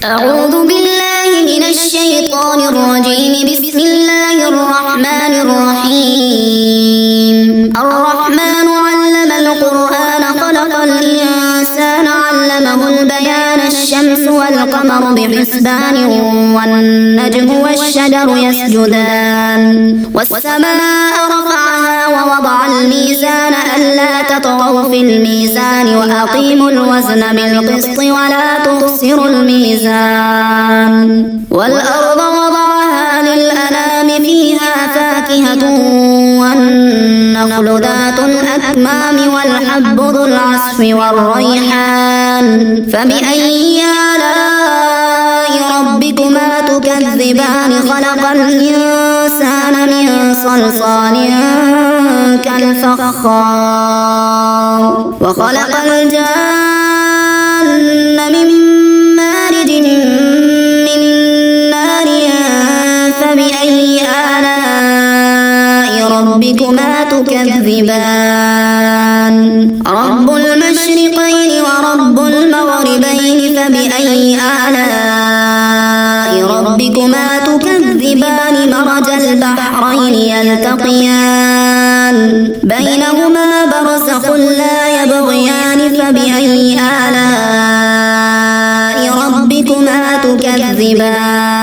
أعوذ بالله من الشيطان الرجيم. بسم الله الرحمن الرحيم. الرحمن علم القرآن خلق الإنسان علمه البيان. الشمس والقمر بحسبان والنجم والشجر يسجدان والسماء رفعها ووضع الميزان ألا تطغوا في الميزان وأقيموا الوزن بالقسط ولا تخسروا الميزان. والأرض وضعها للأنام فيها فاكهة والنخل ذات الأكمام والحب ذو العصف والريحان. فبأي آلاء ربكما تكذبان؟ خلق الإنسان من صلصال كالفخار وخلق الجن من مارج من نار. فبأي آلاء ربكما تكذبان؟ رب المشرقين ورب المغربين. فبأي آلاء ربكما تكذبان؟ مرج البحرين يلتقيان بينهما برزخ لا يبغيان. فبأي آلاء ربكما تكذبان؟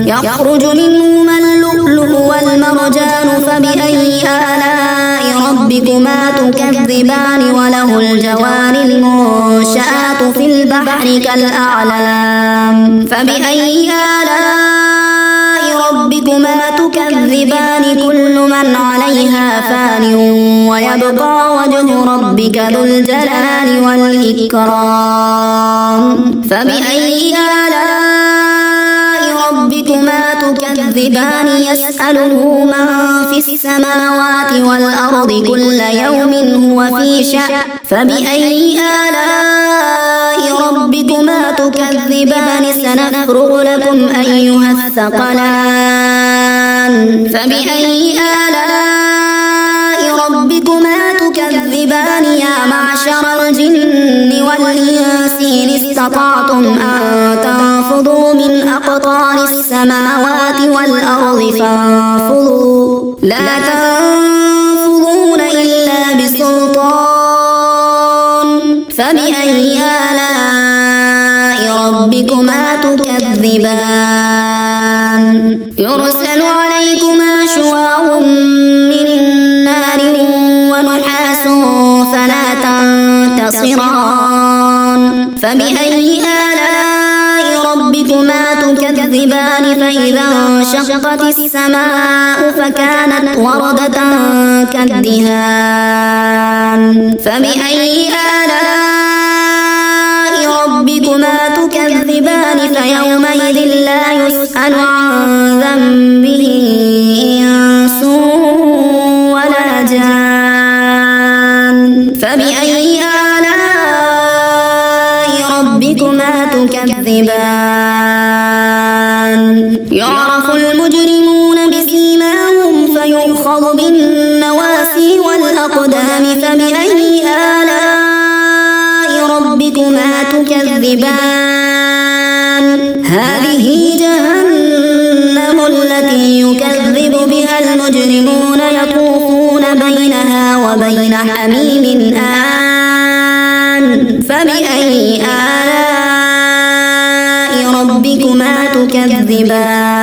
يخرج منهما اللؤلؤ والمرجان. فبأي آلاء ربكما تكذبان؟ وله الجوار المنشآت في البحر كالأعلام. فبأي آلاء ربكما تكذبان؟ كل من عليها فان ويبقى وجه ربك ذو الجلال والإكرام. فبأي آلاء ربكما تكذبان؟ يسأله من في السماوات والأرض كل يوم هو في شأن. فبأي آلاء ربكما تكذبان؟ سنفرغ لكم أيها الثقلان. فبأي آلاء ربكما تكذبان؟ يا معشر الجن والإنس إن استطعتم أن تنفذوا من أقطار السماوات والأرض فانفذوا لا تنفذون إلا بسلطان. فبأي آلاء ربكما تكذبان؟ يرسل عليكما شواظ من النار ونحاس فلا تنتصران. فبأي آلاء ربكما تكذبان؟ فإذا انشقت السماء فكانت وردة كالدهان. فبأي آلاء ربكما تكذبان؟ فيومئذ لا يسأل عن ذنبه إنس ولا جان. فبأي آلاء ربكما تكذبان؟ يعرف المجرمون بسيماهم فيؤخذ بالنواسي والأقدام. فبأي آلاء ربكما تكذبان؟ هذه جهنم التي يكذب بها المجرمون يطوفون بينها وبين حميم آن. فبأي آلاء ربكما تكذبان؟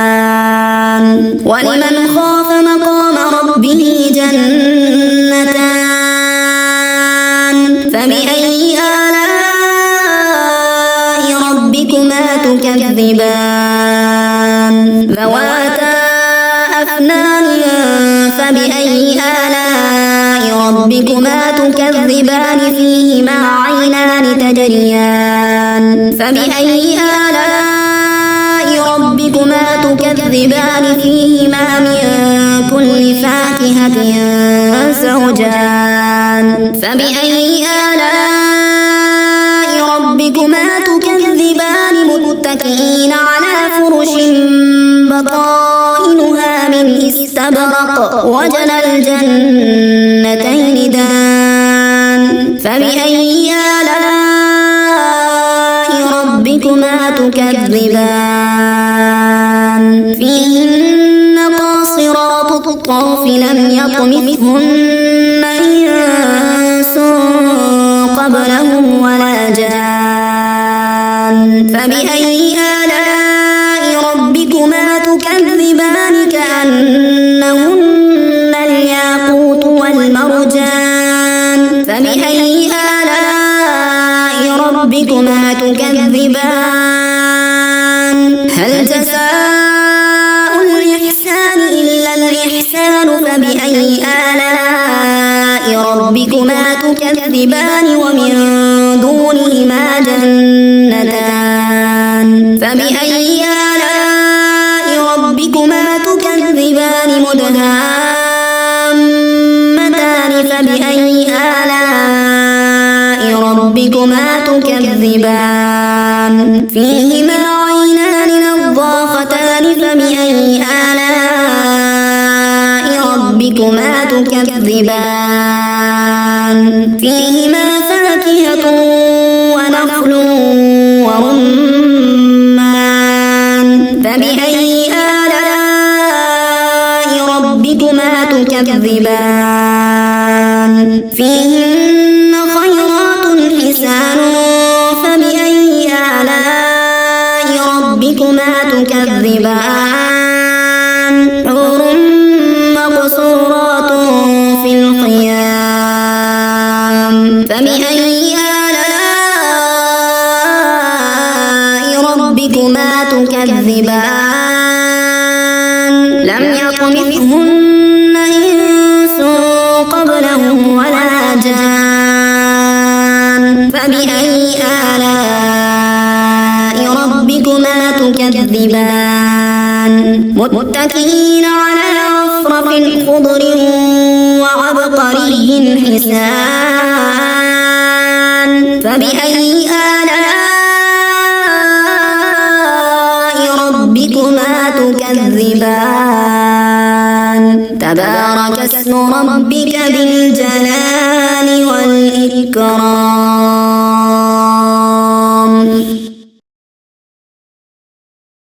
ولمن خاف مقام ربه جنتان. فبأي آلاء ربكما تكذبان؟ ذواتا أفنان. فبأي آلاء ربكما تكذبان؟ فيهما عينان تجريان. فبأي آلاء ربكما تكذبان؟ فيهما من كل فاكهة زوجان. فبأي آلاء ربكما تكذبان؟ متكئين على فرش بطائنها من استبرق وجنى الجنتين دان. فبأي آلاء ربكما ربكما تكذبان فيهن قاصرات الطرف لم يطمثهن إنس قبلهم ولا جان فبأي آلاء ربكما تكذبان كأنهن الياقوت والمرجان فبأي آلاء ربكما تكذبان هل جزاء الإحسان إلا الإحسان فبأي آلاء ربكما تكذبان ومن دونهما جنتان فبأي آلاء ربكما تكذبان مدهامتان فبأي آلاء ربكما تكذبان فيهما عينان نضاختان فبأي آلاء ربكما تكذبان فيهما فاكهة ونخل ورمان فبأي آلاء ربكما تكذبان فيهن خيرات حسان فبأي آلاء ربكما تكذبان حور مقصورات في الخيام فبأي آلاء ربكما تكذبان لم يطمثهن إنس قبلهم ولا جان فبأي آلاء ربكما تكذبان متكئين على رفرف خضر وعبقري حسان فبأي آلاء ربكما تكذبان تبارك اسم ربك ذي الجلال والإكرام